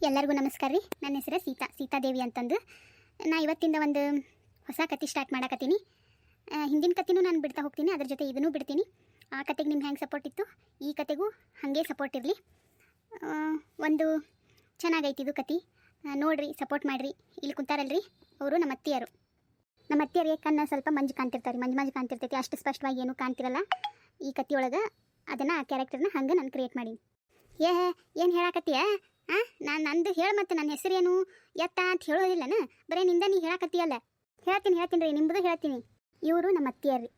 ಎಲ್ಲರಿಗೂ ನಮಸ್ಕಾರ ರೀ. ನನ್ನ ಹೆಸರು ಸೀತಾದೇವಿ ಅಂತಂದು. ನಾ ಇವತ್ತಿಂದ ಒಂದು ಹೊಸ ಕತೆ ಸ್ಟಾರ್ಟ್ ಮಾಡಕತ್ತೀನಿ. ಹಿಂದಿನ ಕತೆನೂ ನಾನು ಬಿಡ್ತಾ ಹೋಗ್ತೀನಿ, ಅದ್ರ ಜೊತೆ ಇದನ್ನು ಬಿಡ್ತೀನಿ. ಆ ಕತೆಗೆ ನಿಮ್ಗೆ ಹೆಂಗೆ ಸಪೋರ್ಟ್ ಇತ್ತು, ಈ ಕತೆಗೂ ಹಾಗೆ ಸಪೋರ್ಟ್ ಇರಲಿ. ಒಂದು ಚೆನ್ನಾಗೈತಿ ಇದು ಕತೆ, ನೋಡಿರಿ, ಸಪೋರ್ಟ್ ಮಾಡಿರಿ. ಇಲ್ಲಿ ಕುಂತಾರಲ್ರಿ, ಅವರು ನಮ್ಮ ಅತ್ತಿಯರು. ನಮ್ಮ ಅತ್ತಿಯರಿಗೆ ಕಣ್ಣು ಸ್ವಲ್ಪ ಮಂಜು ಕಾಣ್ತಿರ್ತಾರೆ, ಮಂಜು ಕಾಣ್ತಿರ್ತೈತಿ. ಅಷ್ಟು ಸ್ಪಷ್ಟವಾಗಿ ಏನೂ ಕಾಣ್ತಿರಲ್ಲ ಈ ಕತೆಯೊಳಗೆ. ಅದನ್ನು ಆ ಕ್ಯಾರೆಕ್ಟರ್ನ ಹಂಗೆ ನಾನು ಕ್ರಿಯೇಟ್ ಮಾಡೀನಿ. ಏನು ಹೇಳಕತ್ತೀಯ? ನಂದು ಹೇಳು, ಮತ್ತು ನನ್ನ ಹೆಸರೇನು ಎತ್ತ ಅಂತ ಹೇಳೋದಿಲ್ಲನ, ಬರೀ ನಿಂದ ನೀ ಹೇಳಕತ್ತೀಯಲ್ಲ. ಹೇಳ್ತೀನಿ ರೀ, ನಿಮ್ಮದು ಹೇಳ್ತೀನಿ. ಇವರು ನಮ್ಮ ಅತ್ತಿಯರ್ರಿ.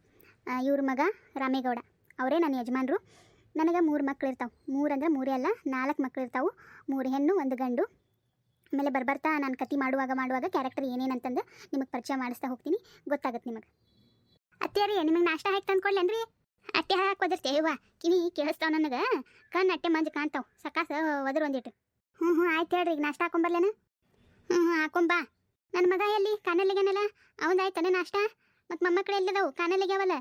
ಇವ್ರ ಮಗ ರಾಮೇಗೌಡ, ಅವರೇ ನನ್ನ ಯಜಮಾನ್ರು. ನನಗೆ 3 ಮಕ್ಳು ಇರ್ತಾವೆ. 3 ಅಂದ್ರೆ 3 ಅಲ್ಲ, 4 ಮಕ್ಳು ಇರ್ತಾವೆ. 3 ಹೆಣ್ಣು 1 ಗಂಡು. ಆಮೇಲೆ ಬರ್ತಾ ನಾನು ಕತೆ ಮಾಡುವಾಗ ಕ್ಯಾರೆಕ್ಟರ್ ಏನೇನಂತಂದು ನಿಮಗೆ ಪರಿಚಯ ಮಾಡಿಸ್ತಾ ಹೋಗ್ತೀನಿ, ಗೊತ್ತಾಗತ್ತೆ ನಿಮಗೆ. ಅತ್ತಿಯರಿ, ನಿಮಗೆ ನಾಷ್ಟ ಹಾಕಿ ತಂದ್ಕೊಡ್ಲೇನ್ರಿ? ಅಟ್ಟೆ ಹಾಕಿ ಒದರ್ತೇವ, ಕಿವಿ ಕೇಳಿಸ್ತಾವ ನನಗೆ. ಕಣ್ಣು ಅಟ್ಟೆ ಮಂಜು ಕಾಣ್ತಾವೆ, ಸಕಾಸ ಒದ್ರ ಒಂದಿಟ್ಟು. ಹ್ಞೂ ಆಯ್ತು ಹೇಳ್ರಿ, ಈಗ ನಾಷ್ಟ ಹಾಕೊಂಬರ್ಲೇನ? ಹಾಕೊಂಬಾ. ನನ್ನ ಮಗ ಎಲ್ಲಿ? ಕಾನಲ್ಲಿಗೇನಲ್ಲ, ಅವಂದಾಯ್ತಾನೆ ನಾಷ್ಟ? ಮತ್ತು ಮೊಮ್ಮಕ್ಕಳು ಎಲ್ಲಿದಾವು? ಕಾನಲ್ಲಿಗ್ಯಾವಲ್ಲ.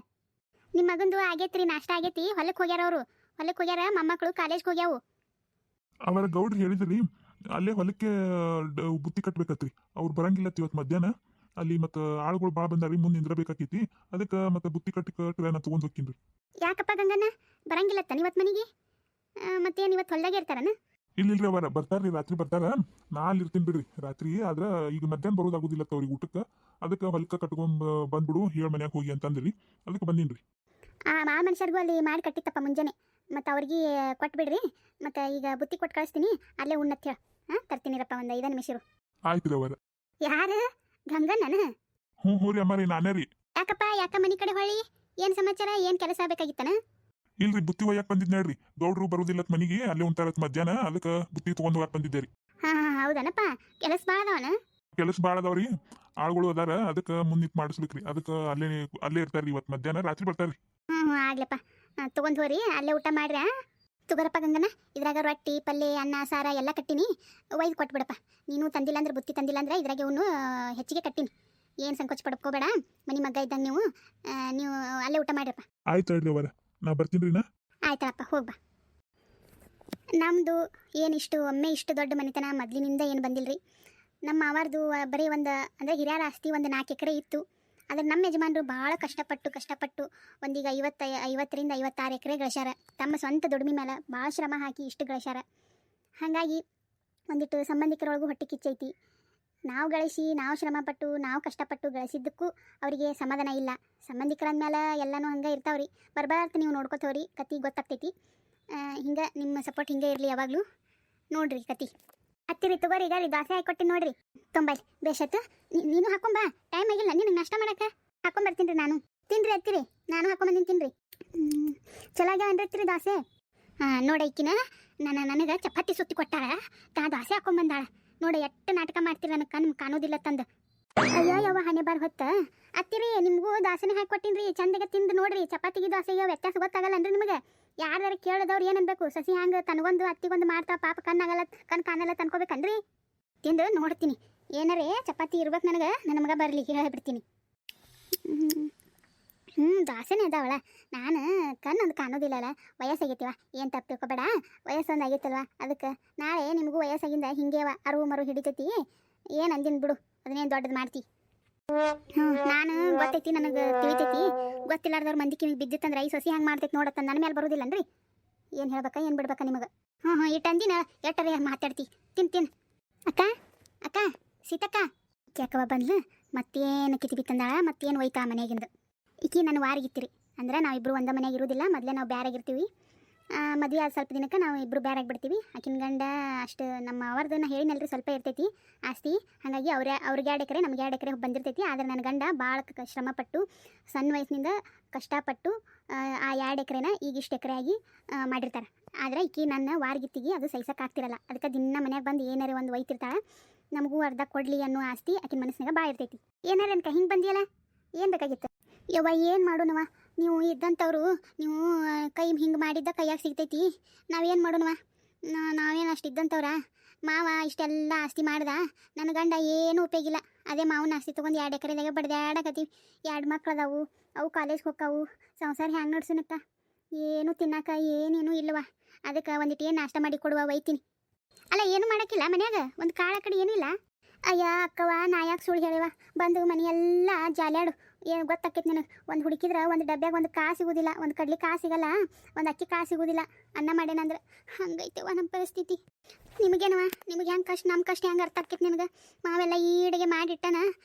ನಿಮ್ಮ ಮಗಂದು ಆಗೈತ್ರಿ, ನಾಷ್ಟ ಆಗೈತಿ. ಹೊಲಕ್ಕೆ ಹೋಗ್ಯಾರ ಅವರು, ಹೊಲಕ್ಕೆ ಹೋಗ್ಯಾರ. ಮೊಮ್ಮಕ್ಕಳು ಕಾಲೇಜ್ಗೆ ಹೋಗ್ಯಾವು. ಅವರ ಗೌಡ್ರು ಹೇಳಿದ್ರಿ, ಅಲ್ಲೇ ಹೊಲಕ್ಕೆ ಬುತ್ತಿ ಕಟ್ಬೇಕತ್ರಿ. ಅವ್ರು ಬರಂಗಿಲ್ಲತ್ತಿ ಇವತ್ತು ಮಧ್ಯಾಹ್ನ. ಅಲ್ಲಿ ಮತ್ತು ಆಳುಗಳು ಭಾಳ ಬಂದಾರಿ, ಮುಂದೆ ನಿಂದ್ರಬೇಕಾಕೈತಿ. ಅದಕ್ಕೆ ಮತ್ತೆ ಬುತ್ತಿ ಕಟ್ರೆ ನಾ ತೊಗೊಂಡು ಹೋಗ್ತೀನಿ. ಯಾಕಪ್ಪ ಗಂಗಣ್ಣ ಬರಂಗಿಲ್ಲತ್ತ ಇವತ್ತು ಮನೆಗೆ? ಮತ್ತೇನು ಇವತ್ತು ಹೊಲ್ದಾಗೆ ಇರ್ತಾರನ? ಇಲ್ಲಿಲ್ರಿ, ಅವರ ಬರ್ತಾರ್ರಿ, ರಾತ್ರಿ ಬರ್ತಾರ. ನಾ ಅಲ್ಲಿ ಇರ್ತೀನಿ ಬಿಡ್ರಿ ರಾತ್ರಿ. ಆದ್ರೆ ಈಗ ಮಧ್ಯಾಹ್ನ ಬರೋದಾಗೋದಿಲ್ಲತ್ತ ಅವ್ರಿಗೆ ಊಟಕ್ಕೆ. ಅದಕ್ಕೆ ಹೊಲಕ್ಕೆ ಕಟ್ಕೊಂಡ್ ಬಂದ್ಬಿಡು, ಹೇಳಿ ಮನ್ಯಾಗ ಹೋಗಿ ಅಂತಂದ್ರಿ. ಅದಕ್ಕೆ ಬಂದೀನಿ. ಆ ಮನುಷ್ಯರಿಗೂ ಅಲ್ಲಿ ಮಾಡಿ ಕಟ್ಟಿತ್ತಪ್ಪ ಮುಂಜಾನೆ, ಮತ್ತು ಅವ್ರಿಗೆ ಕೊಟ್ಬಿಡ್ರಿ. ಮತ್ತು ಈಗ ಬುತ್ತಿ ಕೊಟ್ಟು ಕಳಿಸ್ತೀನಿ, ಅಲ್ಲೇ ಉಣ್ಣತ್ ಹೇಳ. ತರ್ತೀನಿರಪ್ಪ, ಒಂದು 5 ನಿಮಿಷ ಇರು. ಆಯ್ತು ರೀ ಅವರ. ಯಾರು? ಗಂಗಣ್ಣನ? ಹ್ಞೂ ರೀ ಅಮ್ಮ ರೀ, ನಾನೇ ರೀ. ಯಾಕ ಮನೆ ಕಡೆ ಹೊಳ್ಳಿ? ಏನು ಸಮಾಚಾರ? ಏನು ಕೆಲಸ ಬೇಕಾಗಿತ್ತನ? ಇಲ್ರಿ, ಬುತ್ತಿ ಒಯ್ಯಾಕ್ ಬಂದಿದ್ ನೋಡ್ರಿ. ಗೌಡ್ರು ಬರೋದಿಲ್ಲತ್ ಮನಿಗೆ, ಅಲ್ಲೇ ಉಂಟಾರತ್ ಮಧ್ಯಾಹ್ನ. ಅದಕ್ಕೆ ಬುತ್ತಿ ತೊಗೊಂಡ್ ಹೋಗಾಕ್ ಬಂದಿದ್ದೆ ರೀ. ಹೌದನಪ್ಪ, ಕೆಲಸ ಭಾಳ ಅದಾವನ? ಕೆಲಸ ಭಾಳ ಅದಾವ್ರಿ, ಆಳುಗಳು ಅದಾರ. ಅದಕ್ಕೆ ಮುಂದಿಟ್ಟು ಮಾಡಿಸ್ಬೇಕ್ರಿ. ಅದಕ್ಕೆ ಅಲ್ಲೇ ಇರ್ತಾರ್ರಿ ಇವತ್ತು ಮಧ್ಯಾಹ್ನ. ರಾತ್ರಿ ಬರ್ತಾರ್ರಿ. ಆಗ್ಲಪ್ಪ, ತೊಗೊಂಡು ಹೋರಿ, ಅಲ್ಲೇ ಊಟ ಮಾಡ್ರ. ತುಗರಪ್ಪ ಗಂಗನ, ಇದ್ರಾಗ ರೊಟ್ಟಿ ಪಲ್ಯ ಅನ್ನ ಸಾರ ಎಲ್ಲ ಕಟ್ಟಿನಿ, ಒಯ್ದು ಕೊಟ್ಬಿಡಪ್ಪ. ನೀನು ತಂದಿಲ್ಲ ಅಂದ್ರೆ, ಬುತ್ತಿ ತಂದಿಲ್ಲ ಅಂದ್ರೆ ಇದ್ರಾಗೆ ಅವನು ಹೆಚ್ಚಿಗೆ ಕಟ್ಟಿನಿ. ಏನು ಸಂಕೋಚ ಪಡ್ಕೋಬೇಡ, ಮನೆ ಮಗ್ಗ ಇದ್ದಂಗೆ ನೀವು ಅಲ್ಲೇ ಊಟ ಮಾಡ್ರಪ್ಪ. ಆಯ್ತು ಹೇಳ್ರಿ ಅವರ, ನಾ ಬರ್ತೀನಿ ರೀ. ಆಯ್ತಳಪ್ಪ, ಹೋಗ್ಬಾ. ನಮ್ಮದು ಏನಿಷ್ಟು ಒಮ್ಮೆ ಇಷ್ಟು ದೊಡ್ಡ ಮನೆತನ ಮೊದಲಿನಿಂದ ಏನು ಬಂದಿಲ್ಲ ರೀ. ನಮ್ಮ ಮಾವಾರ್ದು ಬರೀ ಅಂದರೆ ಹಿರಿಯರ ಆಸ್ತಿ 4 ಎಕರೆ ಇತ್ತು. ಆದರೆ ನಮ್ಮ ಯಜಮಾನರು ಭಾಳ ಕಷ್ಟಪಟ್ಟು ಒಂದೀಗ 50ರಿಂದ 56 ಎಕರೆ ಗಳಿಸ್ಯಾರ. ತಮ್ಮ ಸ್ವಂತ ದುಡಿಮೆ ಮೇಲೆ ಭಾಳ ಶ್ರಮ ಹಾಕಿ ಇಷ್ಟು ಗಳಿಸ್ಯಾರ. ಹಾಗಾಗಿ ಒಂದಿಟ್ಟು ಸಂಬಂಧಿಕರೊಳಗೂ ಹೊಟ್ಟೆ ಕಿಚ್ಚೈತಿ. ನಾವು ಗಳಿಸಿ, ನಾವು ಶ್ರಮಪಟ್ಟು, ನಾವು ಕಷ್ಟಪಟ್ಟು ಗಳಿಸಿದ್ದಕ್ಕೂ ಅವರಿಗೆ ಸಮಾಧಾನ ಇಲ್ಲ. ಸಂಬಂಧಿಕರಂದ್ಮೇಲೆ ಎಲ್ಲನೂ ಹಂಗೆ ಇರ್ತಾವ್ರಿ. ಬರ್ಬಾರ್ದು ನೀವು ನೋಡ್ಕೋತವ್ರಿ, ಕತಿ ಗೊತ್ತಾಗ್ತೈತಿ. ಹಿಂಗೆ ನಿಮ್ಮ ಸಪೋರ್ಟ್ ಹಿಂಗೆ ಇರಲಿ ಯಾವಾಗಲೂ. ನೋಡ್ರಿ ಕತಿ ಹತ್ತಿರಿ, ತಗೋರಿ. ಈಗ ದೋಸೆ ಹಾಕೊಟ್ಟಿನಿ ನೋಡ್ರಿ. ತೊಂಬೈ ಬೇಷತ್ತು. ನೀನು ಹಾಕೊಂಬಾ, ಟೈಮ್ ಆಗಿಲ್ಲ ನಿನಗೆ ನಾಷ್ಟ ಮಾಡಕ್ಕೆ. ಹಾಕೊಂಬರ್ತೀನಿ ರೀ ನಾನು. ತಿನ್ರಿ ಹತ್ತಿರಿ, ನಾನು ಹಾಕೊಂಬಂದಿನಿ, ತಿನ್ರಿ. ಚಲೋ ಆಗ್ಯಾವ ಅನ್ರತ್ತೀರಿ ದೋಸೆ? ನೋಡೈಕಿನ ನನಗೆ ಚಪಾತಿ ಸುತ್ತಿ ಕೊಟ್ಟಾಳ, ದೋಸೆ ಹಾಕೊಂಬಂದಾಳ. ನೋಡಿ ಎಷ್ಟು ನಾಟಕ ಮಾಡ್ತೀರಿ, ನನಗೆ ಕಣ್ಣು ಕಾಣೋದಿಲ್ಲ ತಂದು. ಅಯ್ಯೋ ಯವ್ವ, ಹಣೆ ಬಾರ್ ಹೊತ್ತ. ಅತ್ತಿರಿ, ನಿಮಗೂ ದೋಸೆನೇ ಹಾಕಿ ಕೊಟ್ಟಿನಿ ರೀ. ಚಂದಗೆ ತಿಂದು ನೋಡ್ರಿ. ಚಪಾತಿಗೆ ದೋಸೆಗೆ ವ್ಯತ್ಯಾಸ ಗೊತ್ತಾಗಲ್ಲನ್ರಿ ನಿಮಗೆ? ಯಾರು ಕೇಳಿದವ್ರು ಏನನ್ಬೇಕು? ಸಸಿ ಹಂಗೆ ತನಗೊಂದು ಅತ್ತಿಗೊಂದು ಮಾಡ್ತಾ ಪಾಪ ಕಣ್ಣು ಕಾಣಲ್ಲ ತನ್ಕೋಬೇಕನ್ರಿ? ತಿಂದು ನೋಡ್ತೀನಿ. ಏನಾರೇ ಚಪಾತಿ ಇರ್ಬೇಕು ನನಗೆ, ನನ್ನ ಮಗ ಬರಲಿ ಹೇಳಿಬಿಡ್ತೀನಿ. ದೋಸೆನೇ ಅದಾವಳ. ನಾನು ಕಣ್ಣೊಂದು ಕಾಣೋದಿಲ್ಲಲ್ಲ, ವಯಸ್ಸಾಗೈತಿವ. ಏನು ತಪ್ಪು ತಿಳ್ಕೊಬೇಡ, ವಯಸ್ಸೊಂದು ಆಗೈತಲ್ವ. ಅದಕ್ಕೆ ನಾಳೆ ನಿಮಗೂ ವಯಸ್ಸಾಗಿಂದ ಹಿಂಗೇವ ಅರಿವು ಮರು ಹಿಡಿತೈತಿ. ಏನು ಅಂದಿನ ಬಿಡು, ಅದನ್ನೇನು ದೊಡ್ಡದು ಮಾಡ್ತಿ. ನಾನು ಗೊತ್ತೈತಿ, ನನಗೆ ತಿಳಿತೈತಿ. ಗೊತ್ತಿಲ್ಲಾರ್ದವ್ರ ಮಂದಿ ಕಿವಿಗೆ ಬಿದ್ದಿತ್ತಂದ್ರೆ ಈ ಸೊಸಿ ಹಂಗೆ ಮಾಡ್ತೈತಿ ನೋಡತ್ತ. ನನ್ನ ಮೇಲೆ ಬರೋದಿಲ್ಲನ್ರಿ? ಏನು ಹೇಳ್ಬೇಕಾ ಏನು ಬಿಡ್ಬೇಕಾ ನಿಮಗೆ? ಇಟ್ಟು ಅಂದಿನ ಎಟ್ಟರೆ ಮಾತಾಡ್ತಿ. ತಿನ್. ಅಕ್ಕ ಸೀತಕ್ಕ, ಯಾಕವ ಬಂದ್ಲು? ಮತ್ತೇನು ಕಿತಿ ಬಿತ್ತಂದಾಳ? ಮತ್ತೇನು ಒಯ್ತಾ ಮನೆಯಾಗಿಂದು? ಈಕಿ ನನ್ನ ವಾರಿಗಿತ್ತಿರಿ. ಅಂದ್ರೆ ನಾವಿಬ್ಬರು ಒಂದ ಮನೆಯಾಗ ಇರೋದಿಲ್ಲ. ಮೊದಲೇ ನಾವು ಬೇರಾಗಿರ್ತೀವಿ. ಮದುವೆ ಆದ ಸ್ವಲ್ಪ ದಿನಕ್ಕೆ ನಾವು ಇಬ್ಬರು ಬೇರಾಗಿಬಿಡ್ತೀವಿ. ಆಕಿನ ಗಂಡ ಅಷ್ಟು ನಮ್ಮ ಅವ್ರದನ್ನ ಹೇಳಿನಲ್ರಿ, ಸ್ವಲ್ಪ ಇರ್ತೈತಿ ಆಸ್ತಿ. ಹಾಗಾಗಿ ಅವ್ರಿಗೆ 2 ಎಕರೆ, ನಮ್ಗೆ 2 ಎಕರೆ ಬಂದಿರ್ತೈತಿ. ಆದರೆ ನನ್ನ ಗಂಡ ಭಾಳ ಶ್ರಮಪಟ್ಟು, ಸಣ್ಣ ವಯಸ್ಸಿನಿಂದ ಕಷ್ಟಪಟ್ಟು ಆ 2 ಎಕರೆನ ಈಗ ಇಷ್ಟು ಎಕರೆ ಆಗಿ ಮಾಡಿರ್ತಾರೆ. ಆದರೆ ಈಕಿ ನನ್ನ ವಾರಗಿತ್ತಿಗೆ ಅದು ಸಹಿಸೋಕ್ಕಾಗ್ತಿರಲ್ಲ. ಅದಕ್ಕೆ ದಿನ ಮನ್ಯಾಗ ಬಂದು ಏನಾರೇ ಒಂದು ಒಯ್ತಿರ್ತಾಳೆ. ನಮಗೂ ಅರ್ಧ ಕೊಡಲಿ ಅನ್ನೋ ಆಸ್ತಿ ಆಕಿನ ಮನಸ್ಸಿನಾಗ ಭಾಳ ಇರ್ತೈತಿ. ಏನಾರ ಅನ್ಕ ಹಿಂಗೆ ಬಂದಿಯಲ್ಲ, ಏನು ಬೇಕಾಗಿತ್ತು? ಯವ್ವ, ಏನು ಮಾಡೋಣವ? ನೀವು ಇದ್ದಂಥವ್ರು, ನೀವು ಕೈ ಹಿಂಗೆ ಮಾಡಿದ್ದ ಕೈಯಾಗ ಸಿಗ್ತೈತಿ. ನಾವೇನು ಮಾಡೋಣವ? ನಾವೇನು ಅಷ್ಟು ಇದ್ದಂಥವ್ರ? ಮಾವ ಇಷ್ಟೆಲ್ಲ ಆಸ್ತಿ ಮಾಡ್ದ, ನನ್ನ ಗಂಡ ಏನೂ ಉಪಯೋಗಿಲ್ಲ. ಅದೇ ಮಾವನ ಆಸ್ತಿ ತೊಗೊಂಡು 2 ಎಕರೆದಾಗೆ ಬಡ್ದಾಡಕತ್ತೀವಿ. 2 ಮಕ್ಳು ಅದಾವು, ಅವು ಕಾಲೇಜ್ಗೆ ಹೋಗ್ತಾವು. ಸಂಸಾರ ಹ್ಯಾಂಗೆ ನಡ್ಸನಕ್ಕ? ಏನು ತಿನ್ನಕ ಏನೇನೂ ಇಲ್ಲವ. ಅದಕ್ಕೆ ಒಂದಿಟ್ಟು ಏನು ನಾಷ್ಟ ಮಾಡಿ ಕೊಡುವ, ಒಯ್ತೀನಿ. ಅಲ್ಲ ಏನು ಮಾಡಕ್ಕಿಲ್ಲ ಮನ್ಯಾಗ ಒಂದು ಕಾಳ ಕಡೆ ಏನಿಲ್ಲ. ಅಯ್ಯ ಅಕ್ಕವ ನಾ ಯಾಕೆ ಸುಳ್ಳು ಹೇಳಿವ, ಬಂದು ಮನೆಯೆಲ್ಲ ಜಾಲ್ಯಾಡು. ಏನು ಗೊತ್ತಾಕೈತಿ ನಿನಗೆ, ಒಂದು ಹುಡುಕಿದ್ರೆ ಒಂದು ಡಬ್ಬ್ಯಾಗ ಒಂದು ಕಾಳು ಸಿಗೋದಿಲ್ಲ, ಒಂದು ಕಡ್ಲಿ ಕಾಳು ಸಿಗಲ್ಲ, ಒಂದು ಅಕ್ಕಿ ಕಾಳು ಸಿಗೋದಿಲ್ಲ. ಅನ್ನ ಮಾಡೇನಂದ್ರೆ ಹಂಗೈತೆವ ನಮ್ಮ ಪರಿಸ್ಥಿತಿ. ನಿಮಗೇನವ, ನಿಮಗೆ ಹೆಂಗೆ ಕಷ್ಟ ನಮ್ಮ ಕಷ್ಟ ಹೆಂಗೆ ಅರ್ಥ ಆಕೈತಿ ನಿನಗೆ. ಮಾವೆಲ್ಲ ಈಡೆಗೆ ಮಾಡಿಟ್ಟನ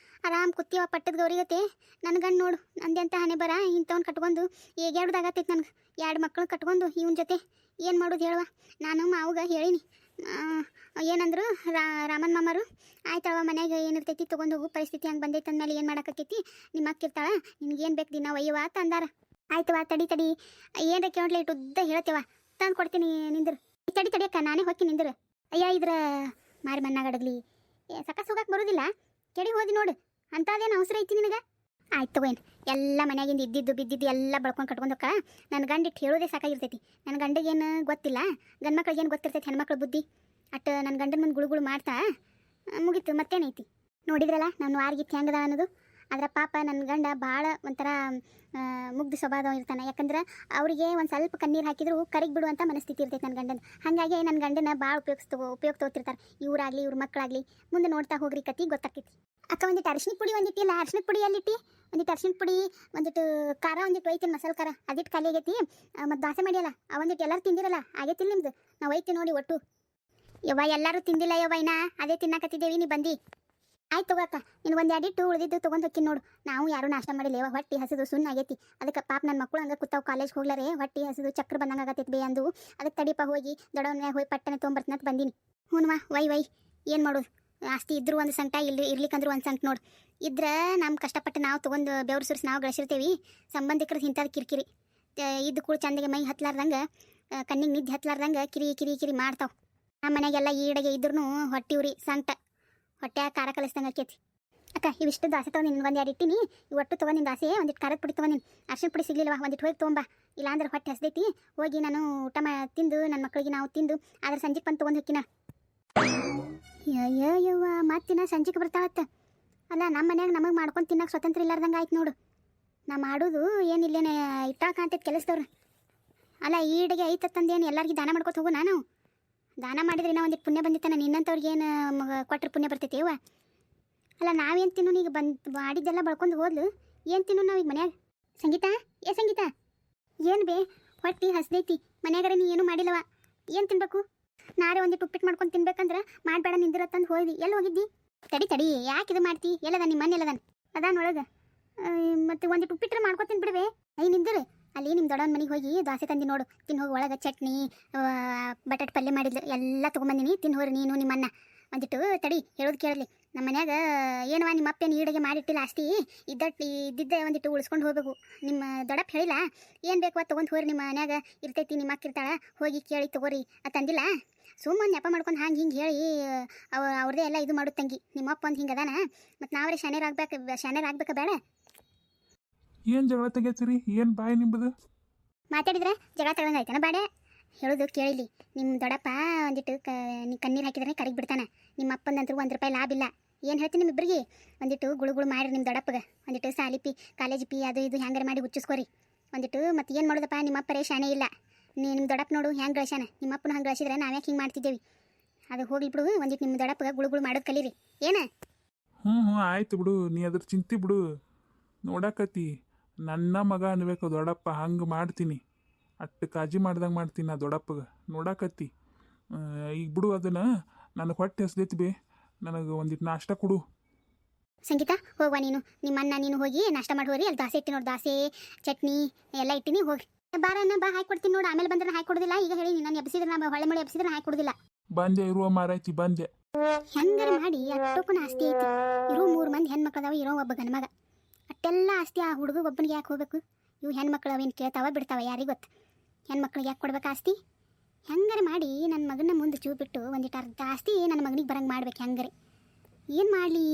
ಆರಾಮ್ ಕುತ್ತಿವ ಪಟ್ಟದ ಗೌರಿಗತಿ. ನನ್ನ ಗಂಡು ನೋಡು ನಂದೆಂತ ಹಣೆ ಬರ ಇಂಥವ್ನು ಕಟ್ಕೊಂಡು ಏಗ್ಯಾಡ್ದಾಗತ್ತೈತಿ ನನಗೆ. 2 ಮಕ್ಕಳು ಕಟ್ಕೊಂಡು ಇವನ ಜೊತೆ ಏನು ಮಾಡೋದು ಹೇಳುವ. ನಾನು ಮಾವುಗ ಹೇಳಿನಿ, ಏನಂದ್ರು ರಾಮನ್ ಮಾಮರು ಆಯ್ತವ ಮನ್ಯಾಗ ಏನಿರ್ತೈತಿ ತೊಗೊಂಡು ಹೋಗು, ಪರಿಸ್ಥಿತಿ ಹಂಗೆ ಬಂದೈತೆ ಅಂದಮೇಲೆ ಏನು ಮಾಡಕತ್ತೈತಿ, ನಿಮ್ಮ ಅಕ್ಕಿರ್ತಾಳ, ನಿನಗೇನು ಬೇಕು ದಿನ ಒಯ್ಯವ ಅಂತ ಅಂದಾರ. ಆಯ್ತವ ತಡಿ ತಡಿ ಏನರ ಕೇಳಲಿ ಇಟ್ಟು ಉದ್ದ ಹೇಳ್ತೇವ, ತಂದು ಕೊಡ್ತೀನಿ ನಿಂದ್ರು. ತಡಿ ತಡಿಯಕ್ಕ ನಾನೇ ಹೊಕ್ಕಿ ನಿಂದ್ರು. ಅಯ್ಯ ಇದ್ರ ಮಾರಿ ಮಣ್ಣಾಗಡಗ್ಲಿ ಸಕಸ್ ಹೋಗಕ್ಕೆ ಬರೋದಿಲ್ಲ, ಕೆಡಿ ಹೋದಿ ನೋಡು, ಅಂಥದ್ದೇನು ಅವಸರ ಐತಿ ನಿನಗೆ. ಆಯ್ತು ತಗೋಯ್ನು, ಎಲ್ಲ ಮನ್ಯಾಗಿಂದ ಇದ್ದಿದ್ದು ಬಿದ್ದಿದ್ದು ಎಲ್ಲ ಬಳ್ಕೊಂಡು ಕಟ್ಕೊಂಡು ಹೋಗ. ನನ್ನ ಗಂಡಿಟ್ಟು ಹೇಳೋದೇ ಸಾಕಾಗಿರ್ತೈತಿ. ನನ್ನ ಗಂಡಿಗೇನು ಗೊತ್ತಿಲ್ಲ, ಗಂಡು ಮಕ್ಳಿಗೇನು ಗೊತ್ತಿರ್ತೈತಿ ಹೆಣ್ಮಕ್ಳು ಬುದ್ಧಿ. ಅಟ್ಟು ನನ್ನ ಗಂಡನ ಮುಂದೆ ಗುಳುಗುಳು ಮಾಡ್ತಾ ಮುಗೀತು, ಮತ್ತೇನೈತಿ. ನೋಡಿದ್ರಲ್ಲ ನಾನು ವಾರ್ಗಿತ್ತು ಹೆಂಗದ ಅನ್ನೋದು. ಅದರ ಪಾಪ ನನ್ನ ಗಂಡ ಭಾಳ ಒಂಥರ ಮುಗ್ಧ ಸ್ವಭಾವ ಇರ್ತಾನೆ. ಯಾಕಂದ್ರೆ ಅವರಿಗೆ ಒಂದು ಸ್ವಲ್ಪ ಕಣ್ಣೀರು ಹಾಕಿದ್ರು ಕರಗಿ ಬಿಡುವಂಥ ಮನಸ್ಥಿತಿ ಇರ್ತೈತೆ ನನ್ನ ಗಂಡನ. ಹಾಗಾಗಿ ನನ್ನ ಗಂಡನ ಭಾಳ ಉಪಯೋಗ ತೊಗೋತಿರ್ತಾರೆ. ಇವರಾಗಲಿ ಇವ್ರ ಮಕ್ಕಳಾಗಲಿ. ಮುಂದೆ ನೋಡ್ತಾ ಹೋಗ್ರಿ ಕತಿ ಗೊತ್ತಾಕೈತಿ. ಅಕ್ಕ ಒಂದಿಟ್ಟು ಅರ್ಶಿನ ಪುಡಿ ಒಂದಿಟ್ಟಿಲ್ಲ, ಅರ್ಶಿನ ಪುಡಿ ಎಲ್ಲಿಟ್ಟು, ಒಂದಿಟ್ಟು ಅರ್ಶಿನ ಪುಡಿ, ಒಂದಿಟ್ಟು ಖಾರ ಒಂದಿಟ್ಟು ಒಯ್ತೀನಿ, ಮಸಾಲೆ ಖಾರ ಅದಿಟ್ಟು ಖಾಲಿ ಆಗೈತಿ. ಮತ್ತು ದೋಸೆ ಮಾಡಿಯಲ್ಲ ಒಂದಿಟ್ಟು ಎಲ್ಲರೂ ತಿಂದಿರಲ್ಲ, ಆಗೈತಿಲ್ಲ ನಿಮ್ದು. ನಾವು ಒಯ್ತೀವಿ ನೋಡಿ ಒಟ್ಟು. ಯವ್ವ ಎಲ್ಲರೂ ತಿಂದಿಲ್ಲ ಯವ್ವ, ಇನ್ನ ಅದೇ ತಿನ್ನಕತ್ತಿದ್ದೇವಿ, ನೀ ಬಂದು. ಆಯ್ತು ತಗೋಕ್ಕ, ನಿನಗೆ ಒಂದು 2 ಇಟ್ಟು ಉಳಿದಿದ್ದು ತೊಗೊಂಡು ಹೋಗ್ತೀನಿ ನೋಡು. ನಾವು ಯಾರೂ ನಾಷ್ಟ ಮಾಡಿಲ್ಲ, ಹೊಟ್ಟೆ ಹಸಿದು ಸುಣ್ಣ ಆಗೈತಿ. ಅದಕ್ಕೆ ಪಾಪ ನನ್ನ ಮಕ್ಕಳು ಹಂಗೆ ಕೂತಾವು ಕಾಲೇಜ್ಗೆ ಹೋಗ್ಲಾರೆ, ಹೊಟ್ಟೆ ಹಸಿದು ಚಕ್ರ ಬಂದಂಗೆ ಆಗತ್ತೈತಿ ಬೇ ಅಂದು. ಅದಕ್ಕೆ ತಡಿಪ ಹೋಗಿ ದೊಡ್ಡವನ್ಯಾಗ ಹೋಗಿ ಪಟ್ಟನೆ ತೊಗೊಂಬರ್ತೀನಂತ ಬಂದೀನಿ. ಹ್ಞೂನ್ವಾ ವೈ ಏನು ಮಾಡೋದು, ಆಸ್ತಿ ಇದ್ರೂ ಒಂದು ಸಂಕಟ, ಇರ್ಲಿಕ್ಕಂದ್ರೂ ಒಂದು ಸಂಕಟ ನೋಡು. ಇದ್ರೆ ನಮ್ಮ ಕಷ್ಟಪಟ್ಟು ನಾವು ತೊಗೊಂಡು ಬೆವ್ರು ಸುರಿಸಿ ನಾವು ಗಳಿಸಿರ್ತೀವಿ. ಸಂಬಂಧಿಕರದ್ದು ಇಂಥದ್ದು ಕಿರಿಕಿರಿ ಇದ್ದು ಕೂಡ ಚಂದಿಗೆ ಮೈ ಹತ್ಲಾರ್ದಂಗೆ, ಕಣ್ಣಿಗೆ ನಿದ್ದೆ ಹತ್ಲಾರ್ದಂಗೆ ಕಿರಿ ಮಾಡ್ತಾವೆ. ನಮ್ಮ ಮನೆಗೆಲ್ಲ ಈಡೆಗೆ ಇದ್ರೂ ಹೊಟ್ಟೆ ಉರಿ ಸಂಕಟ, ಹೊಟ್ಟೆ ಖಾರ ಕಲಿಸ್ದಂಗೆ ಆಕೈತಿ. ಅಕ್ಕ ಇವಿಷ್ಟು ದಾಸೆ ತೊಗೊಂಡು ನಿನ್ಗೆ ಒಂದು 2 ಇಟ್ಟಿನಿ, ಒಟ್ಟು ತೊಗೊಂಡಿನ ದಾಸೆ ಒಂದಿಟ್ಟು ಖಾರದ ಪುಡಿ ತೊಗೊಂಡಿನಿ. ಅರ್ಶಿನ ಪುಡಿ ಸಿಗ್ಲಿಲ್ಲವ, ಒಂದಿಟ್ಟು ಹೋಗಿ ತೊಗೊಂಬ, ಇಲ್ಲಾಂದ್ರೆ ಹೊಟ್ಟೆ ಹಸ್ದೈತಿ. ಹೋಗಿ ನಾನು ಊಟ ತಿಂದು ನನ್ನ ಮಕ್ಕಳಿಗೆ ನಾವು ತಿಂದು ಆದ್ರೆ ಸಂಜೆಗೆ ಬಂದು ತೊಗೊಂಡು ಹೋಗ್ಕಿನ. ಯವ್ವ ಮತ್ತಿನ ಸಂಜೆಗೆ ಬರ್ತಾವತ್ತ. ಅಲ್ಲ ನಮ್ಮ ಮನ್ಯಾಗ ನಮಗೆ ಮಾಡ್ಕೊಂಡು ತಿನ್ನಕ್ಕೆ ಸ್ವತಂತ್ರ ಇಲ್ಲಾರ್ದಂಗೆ ಆಯ್ತು ನೋಡು. ನಾ ಮಾಡೋದು ಏನಿಲ್ಲೇನೆ ಇಟ್ಟಾಳ ಕಾಣ್ತೈತೆ ಕೆಲಸದವ್ರು. ಅಲ್ಲ ಈಡೆಗೆ ಐತತ್ತಂದೇನು ಎಲ್ಲರಿಗೂ ದಾನ ಮಾಡ್ಕೊತ ಹೋಗು. ನಾನು ದಾನ ಮಾಡಿದ್ರೆ ನಾವು ಒಂದಿಟ್ಟು ಪುಣ್ಯ ಬಂದಿತ್ತಾನ, ನಿನ್ನಂಥವ್ರಿಗೆ ಏನು ಕೊಟ್ಟರೆ ಪುಣ್ಯ ಬರ್ತೈತೆ ಅವ್ವ. ಅಲ್ಲ ನಾವೇನು ತಿನ್ನು, ಈಗ ಮಾಡಿದ್ದೆಲ್ಲ ಬಳ್ಕೊಂಡು ಹೋದ್ಲು, ಏನು ತಿನ್ನು ನಾವೀಗ ಮನ್ಯಾಗ. ಸಂಗೀತ ಸಂಗೀತ ಏನು ಬೇ ಹೊಟ್ಟೆ ಹಸ್ದೈತಿ, ಮನ್ಯಾಗಾರ ನೀ ಏನೂ ಮಾಡಿಲ್ಲವ, ಏನು ತಿನ್ಬೇಕು? ನಾಳೆ ಒಂದಿಟ್ಟು ಉಪ್ಪಿಟ್ಟು ಮಾಡ್ಕೊಂಡು ತಿನ್ಬೇಕಂದ್ರೆ ಮಾಡಬೇಡ ನಿಂದಿರತ್ತಂದು ಹೋಗಿ. ಎಲ್ಲಿ ಹೋಗಿದ್ದಿ? ತಡಿ ಯಾಕೆ ಇದು ಮಾಡ್ತಿ? ಎಲ್ಲದ ನಿಮ್ಮ ಮನೆ ಎಲ್ಲದಾನ ಅದಾನ ಒಳಗೆ. ಮತ್ತು ಒಂದಿಟ್ಟು ಉಪ್ಪಿಟ್ಟರೆ ಮಾಡ್ಕೊತೀನಿ ಬಿಡುವೆ. ನಿಂದಿರು ಅಲ್ಲಿ ನಿಮ್ಮ ದೊಡ್ಡವನ ಮನೆಗೆ ಹೋಗಿ ದೋಸೆ ತಂದು ನೋಡು, ತಿನ್ನು ಹೋಗಿ. ಒಳಗೆ ಚಟ್ನಿ ಬಟಾಟೆ ಪಲ್ಯ ಮಾಡಿದ್ಲು ಎಲ್ಲ ತೊಗೊಂಬಂದಿನಿ, ತಿನ್ನು ಹೋರಿ ನೀನು ನಿಮ್ಮನ್ನ. ಒಂದಿಟ್ಟು ತಡಿ ಹೇಳೋದು ಕೇಳಲಿ. ನಮ್ಮ ಮನ್ಯಾಗ ಏನವ ನಿಮ್ಮ ಅಪ್ಪೇನು ಈಡೆಗೆ ಮಾಡಿಟ್ಟಿಲ್ಲ, ಆಸ್ತಿ ಇದ್ದಿದ್ದೆ ಒಂದಿಟ್ಟು ಉಳಿಸ್ಕೊಂಡು ಹೋಗ್ಬೇಕು. ನಿಮ್ಮ ದೊಡ್ಡಪ್ಪ ಹೇಳಿಲ್ಲ ಏನು ಬೇಕು ಅದು ತೊಗೊಂಡು ಹೋರಿ, ನಿಮ್ಮ ಮನ್ಯಾಗ ಇರ್ತೈತಿ, ನಿಮ್ಮ ಅಕ್ಕ ಇರ್ತಾಳೆ, ಹೋಗಿ ಕೇಳಿ ತೊಗೋರಿ ಅಂತಂದಿಲ್ಲ. ಸುಮ್ಮನೆ ನೆಪ ಮಾಡ್ಕೊಂಡು ಹಿಂಗೆ ಹೇಳಿ ಅವ್ರದ್ದೇ ಎಲ್ಲ ಇದು ಮಾಡೋದು ತಂಗಿ. ನಿಮ್ಮ ಅಪ್ಪ ಒಂದು ಹಿಂಗೆ ಅದಾನ, ಮತ್ತು ನಾವರೇ ಶಾಣ್ಯರಾಗಬೇಕಾ ಬೇಡ? ಏನು ಜಗಳ ತೆಗಿತೀರಿ? ಏನು ಬಾಯಿ ನಿಂಬದು? ಮಾತಾಡಿದ್ರೆ ಜಗಳ ತಗೊಂಡು ಆಯ್ತಾನ ಬೇಡ? ಹೇಳೋದು ಕೇಳಿಲಿ. ನಿಮ್ಮ ದೊಡ್ಡಪ್ಪ ಒಂದಿಟ್ಟು ಕಣ್ಣೀರು ಹಾಕಿದ್ರೆ ಕರಗಿ ಬಿಡ್ತಾನೆ. ನಿಮ್ಮ ಅಪ್ಪಂದಂತರೂ ₹1 ಲಾಭ ಇಲ್ಲ. ಏನು ಹೇಳ್ತೀನಿ ನಿಮ್ಮಿಬ್ಬರಿಗೆ, ಒಂದಿಟ್ಟು ಗುಳುಗುಳು ಮಾಡಿರಿ ನಿಮ್ಮ ದೊಡ್ಡಪ್ಪಗೆ. ಒಂದಿಟ್ಟು ಸಾಲಿ ಪಿ ಕಾಲೇಜ್ ಪಿ ಅದು ಇದು ಹೆಂಗಾರೆ ಮಾಡಿ ಹುಚ್ಚಿಸ್ಕೋರಿ ಒಂದಿಟ್ಟು. ಮತ್ತು ಏನು ಮಾಡೋದಪ್ಪ, ನಿಮ್ಮ ಅಪ್ಪರೇ ಶಾಣೆ ಇಲ್ಲ. ನಿಮ್ಮ ದೊಡ್ಡಪ್ಪ ನೋಡು ಹೆಂಗೆ ಗಳಿಸ್ಯಾನ, ನಿಮ್ಮ ಅಪ್ಪನ ಹಂಗೆ ಗಳಿಸಿದ್ರೆ ನಾವ್ಯಾಕೆ ಹಿಂಗೆ ಮಾಡ್ತಿದ್ದೇವೆ? ಅದು ಹೋಗ್ಲಿ ಬಿಡು, ಒಂದಿಟ್ಟು ನಿಮ್ಮ ದೊಡ್ಡಪ್ಪಗೆ ಗುಳುಗುಳು ಮಾಡೋದು ಕಲೀರಿ. ಏನು? ಹ್ಞೂ ಆಯ್ತು ಬಿಡು, ನೀ ಅದ್ರ ಚಿಂತೆ ಬಿಡು. ನೋಡಕತ್ತಿ ನನ್ನ ಮಗ ಅನ್ಬೇಕು ದೊಡ್ಡಪ್ಪ, ಹಂಗೆ ಮಾಡ್ತೀನಿ, ಅಟ್ಟು ಕಾಜಿ ಮಾಡ್ದಂಗೆ ಮಾಡ್ತೀನಿ ನಾ ದೊಡ್ಡಪ್ಪಗೆ. ನೋಡಕತ್ತಿ ಈಗ ಬಿಡು ಅದನ್ನು. ನನಗೆ ಹೊಟ್ಟೆ ಹಸ್ದೈತಿ ಬೇ, ನನಗೆ ಒಂದಿಟ್ಟು ನಾಷ್ಟ ಕೊಡು. ಸಂಗೀತ ಹೋಗುವ ನೀನು, ನಿಮ್ಮ ಅಣ್ಣ ನೀನು ಹೋಗಿ ನಾಷ್ಟ ಮಾಡಿ ಹೋರಿ. ಅಲ್ಲಿ ದೋಸೆ ಇಟ್ಟು ನೋಡಿ, ದೋಸೆ ಚಟ್ನಿ ಎಲ್ಲ ಇಟ್ಟಿನಿ, ಹೋಗಿ ಬಾರನ್ನ ಬಾ ಹಾಕಿ ಕೊಡ್ತೀನಿ ನೋಡು. ಆಮೇಲೆ ಬಂದ್ರೆ ಹಾಕಿ ಕೊಡೋದಿಲ್ಲ, ಈಗ ಹೇಳಿ ನಾನು ಎಬ್ಸಿದ್ರೆ ನಾ ಹೊಳೆ ಮಳೆ ಎಬ್ಸಿದ್ರೆ ಹಾಕಿ ಕೊಡೋದಿಲ್ಲ. ಬಂದೆ ಇರುವ ಮಾರಾಯ್ತಿ ಬಂದೆ. ಹೆಂಗಾರ ಮಾಡಿ ಅಷ್ಟಕ್ಕೂ ಆಸ್ತಿ ಐತಿ. ಇರೋ 3 ಮಂದಿ ಹೆಣ್ಮಕ್ಳು ಅದಾವ, ಇರೋ ಒಬ್ಬ ಗಂಡ ಮಗ. ಅಷ್ಟೆಲ್ಲ ಆಸ್ತಿ ಆ ಹುಡುಗ ಒಬ್ಬನಿಗೆ ಯಾಕೆ ಹೋಗ್ಬೇಕು? ಇವು ಹೆಣ್ಮಕ್ಳು ಅವೇನು ಕೇಳ್ತಾವ ಬಿಡ್ತಾವ, ಯಾರಿಗೆ ಗೊತ್ತು? ಹೆಣ್ಮಕ್ಳಿಗೆ ಯಾಕೆ ಕೊಡ್ಬೇಕು ಆಸ್ತಿ? ಹೆಂಗಾರೆ ಮಾಡಿ ನನ್ನ ಮಗನ ಮುಂದೆ ಚೂ ಬಿಟ್ಟು ಒಂದಿಟ್ಟು ಅರ್ಧ ಆಸ್ತಿ ನನ್ನ ಮಗನಿಗೆ ಬರಂಗೆ ಮಾಡ್ಬೇಕು. ಹೆಂಗಾರೆ ಏನು ಮಾಡಲಿ?